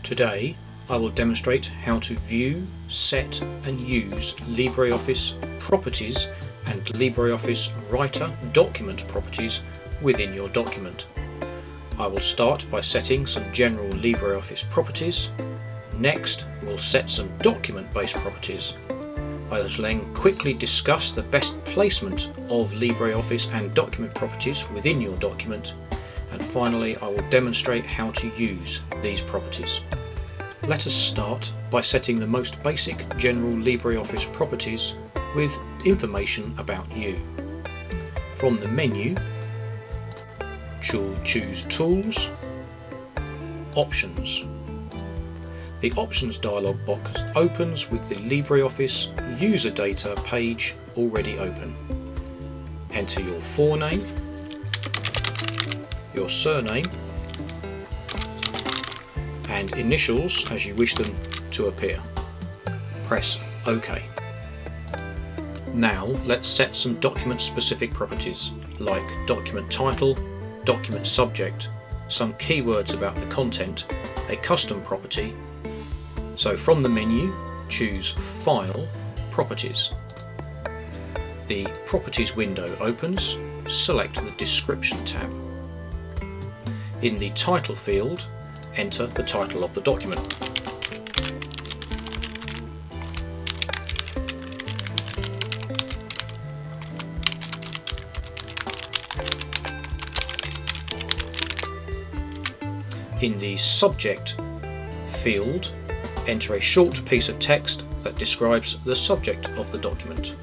Today I will demonstrate how to view, set and use LibreOffice properties and LibreOffice Writer document properties within your document. I will start by setting some general LibreOffice properties. Next, we'll set some document-based properties. I will then quickly discuss the best placement of LibreOffice and document properties within your document. And finally, I will demonstrate how to use these properties. Let us start by setting the most basic general LibreOffice properties with information about you. From the menu, choose Tools, Options. The Options dialog box opens with the LibreOffice User Data page already open. Enter your forename, your surname and initials as you wish them to appear. Press OK. Now let's set some document specific properties like document title, document subject, some keywords about the content, a custom property. So from the menu, choose File, Properties. The Properties window opens. Select the Description tab. In the Title field, enter the title of the document. In the Subject field, enter a short piece of text that describes the subject of the document.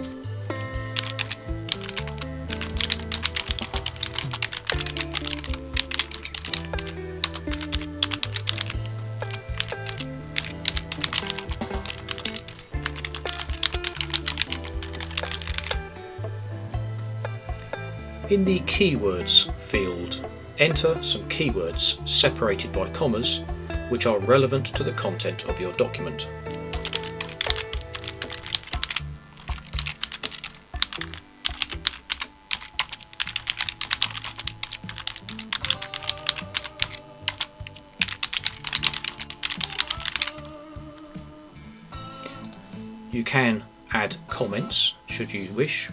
In the Keywords field, enter some keywords separated by commas which are relevant to the content of your document. You can add comments should you wish.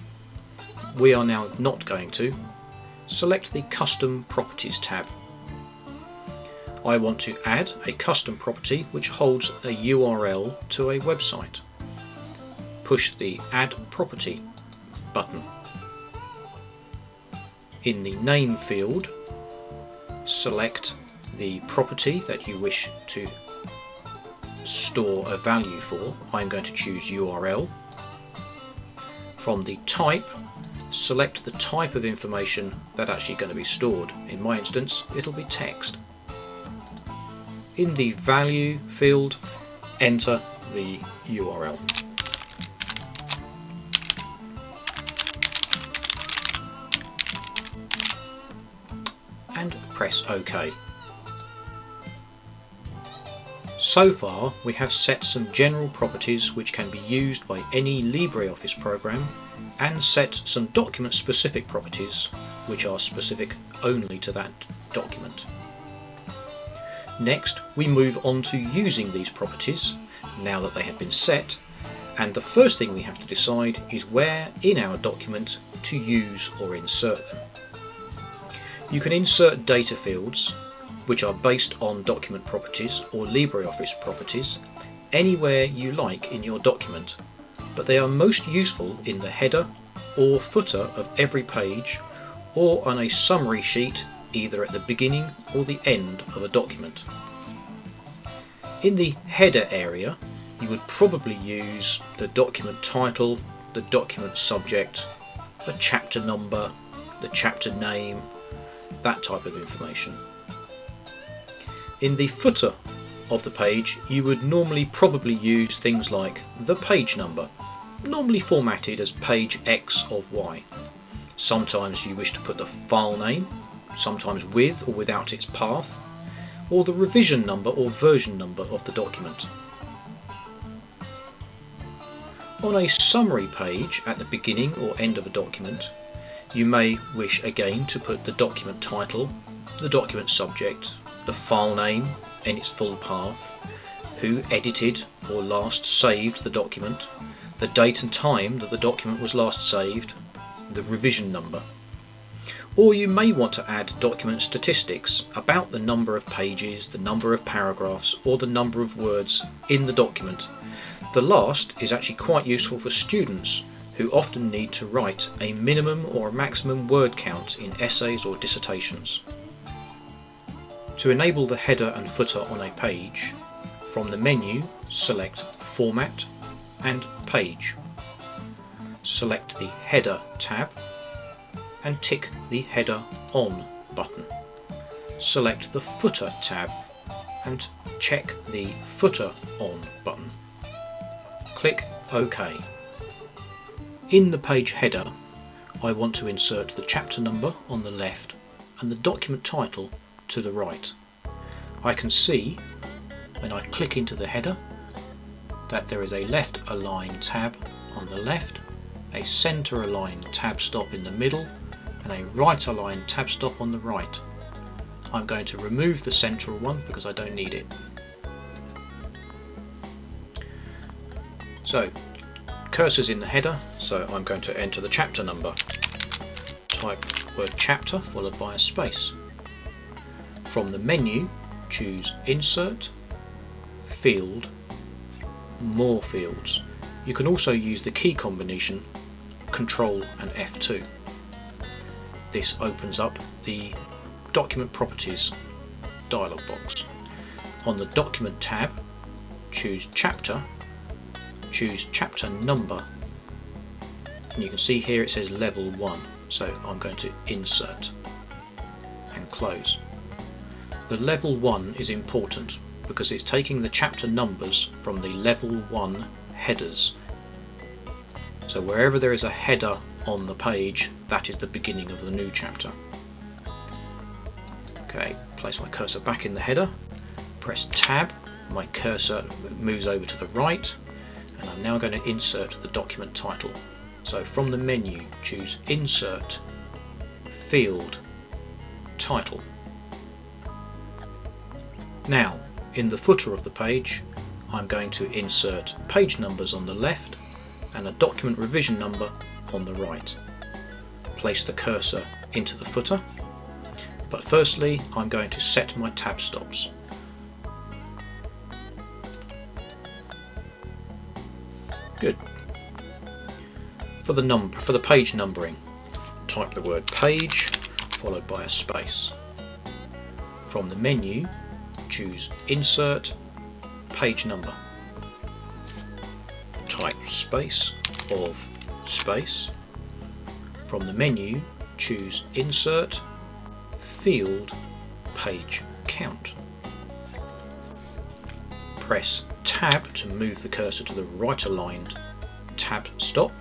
We are now not going to. Select the Custom Properties tab. I want to add a custom property which holds a URL to a website. Push the Add Property button. In the Name field, select the property that you wish to store a value for. I'm going to choose URL. From the Type, select the type of information that's actually going to be stored. In my instance, it'll be text. In the Value field, enter the URL. And press OK. So far, we have set some general properties which can be used by any LibreOffice program and set some document-specific properties which are specific only to that document. Next, we move on to using these properties now that they have been set, and the first thing we have to decide is where in our document to use or insert them. You can insert data fields which are based on document properties or LibreOffice properties anywhere you like in your document, but they are most useful in the header or footer of every page or on a summary sheet either at the beginning or the end of a document. In the header area, you would probably use the document title, the document subject, the chapter number, the chapter name, that type of information. In the footer of the page, you would normally probably use things like the page number, normally formatted as page X of Y. Sometimes you wish to put the file name, sometimes with or without its path, or the revision number or version number of the document. On a summary page at the beginning or end of a document, you may wish again to put the document title, the document subject, the file name, in its full path, who edited or last saved the document, the date and time that the document was last saved, the revision number. Or you may want to add document statistics about the number of pages, the number of paragraphs, or the number of words in the document. The last is actually quite useful for students who often need to write a minimum or a maximum word count in essays or dissertations. To enable the header and footer on a page, from the menu select Format and Page. Select the Header tab and tick the Header On button. Select the Footer tab and check the Footer On button. Click OK. In the page header, I want to insert the chapter number on the left and the document title to the right. I can see when I click into the header that there is a left align tab on the left, a center align tab stop in the middle, and a right align tab stop on the right. I'm going to remove the central one because I don't need it. So, cursor's in the header, so I'm going to enter the chapter number. Type word chapter followed by a space. From the menu, choose Insert, Field, More Fields. You can also use the key combination Control and F2. This opens up the Document Properties dialog box. On the Document tab, choose Chapter, choose Chapter Number, and you can see here it says Level 1, so I'm going to Insert and Close. The Level 1 is important because it's taking the chapter numbers from the Level 1 headers. So wherever there is a header on the page, that is the beginning of the new chapter. Okay, place my cursor back in the header, press Tab, my cursor moves over to the right, and I'm now going to insert the document title. So from the menu, choose Insert, Field, Title. Now, in the footer of the page, I'm going to insert page numbers on the left and a document revision number on the right. Place the cursor into the footer, but firstly I'm going to set my tab stops. Good. For the page numbering, type the word page followed by a space. From the menu, choose Insert, Page Number. Type space of space. From the menu, choose Insert, Field, Page Count. Press Tab to move the cursor to the right aligned tab stop.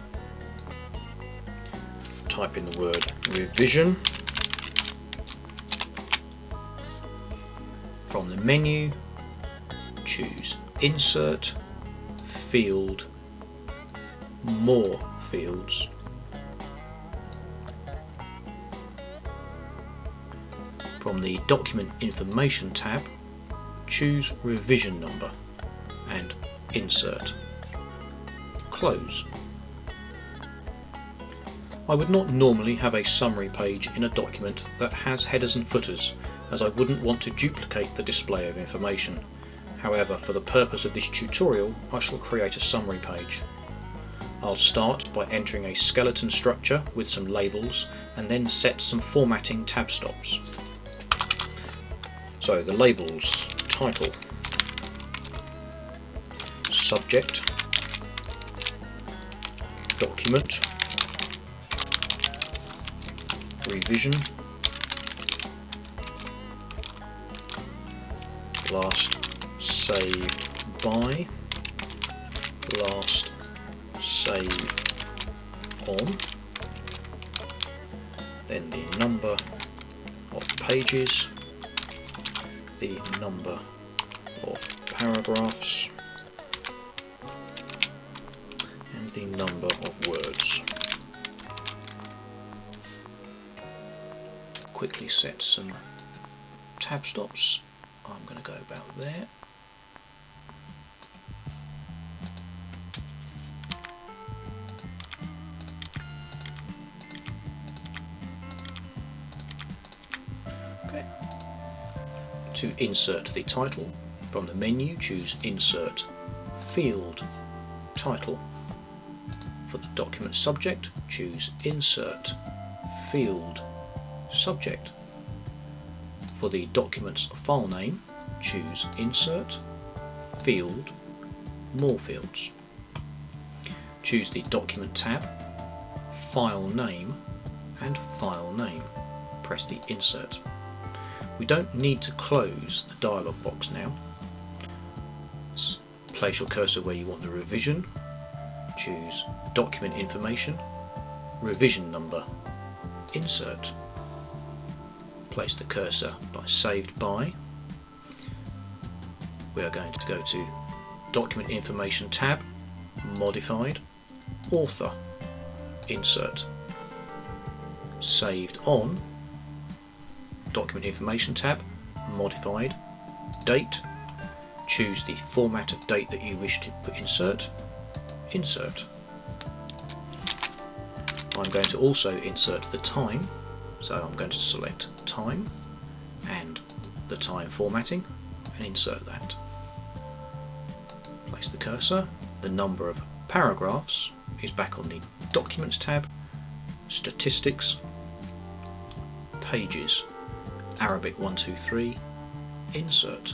Type in the word revision. From the menu, choose Insert, Field, More Fields. From the Document Information tab, choose Revision Number and Insert. Close. I would not normally have a summary page in a document that has headers and footers, as I wouldn't want to duplicate the display of information. However, for the purpose of this tutorial, I shall create a summary page. I'll start by entering a skeleton structure with some labels and then set some formatting tab stops. So the labels: title, subject, document, revision, last saved by, last saved on, then the number of pages, the number of paragraphs, and the number of words. Quickly set some tab stops I'm going to go about there. Okay. To insert the title, from the menu choose Insert Field Title. For the document subject, choose Insert Field Subject. For the document's file name, choose Insert Field More Fields. Choose the Document tab, File Name and File Name. Press the Insert. We don't need to close the dialog box now. Place your cursor where you want the revision. Choose Document Information, Revision Number, Insert. Place the cursor by Saved By. We are going to go to Document Information tab, Modified, Author, Insert. Saved On, Document Information tab, Modified, Date. Choose the format of date that you wish to insert. Insert. I'm going to also insert the time, so I'm going to select time and the time formatting and insert that. Place the cursor. The number of paragraphs is back on the Documents tab, Statistics, Pages, Arabic 1, 2, 3, Insert.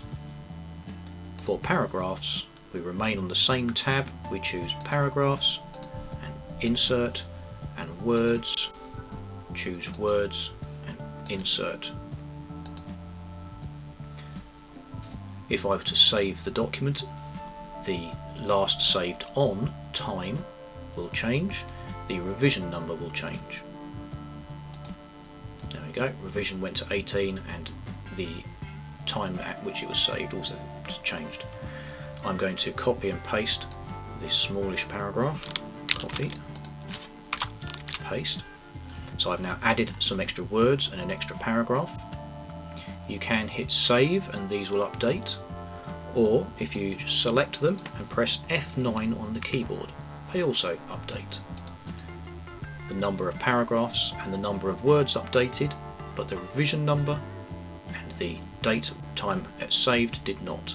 For paragraphs, we remain on the same tab. We choose Paragraphs and Insert, and Words, choose Words and Insert. If I were to save the document, the last saved on time will change, the revision number will change. There we go, revision went to 18 and the time at which it was saved also just changed. I'm going to copy and paste this smallish paragraph. Copy, paste. So I've now added some extra words and an extra paragraph. You can hit save and these will update, or if you select them and press F9 on the keyboard, they also update. The number of paragraphs and the number of words updated, but the revision number and the date time it saved did not.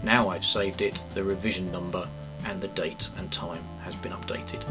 Now I've saved it, the revision number and the date and time has been updated.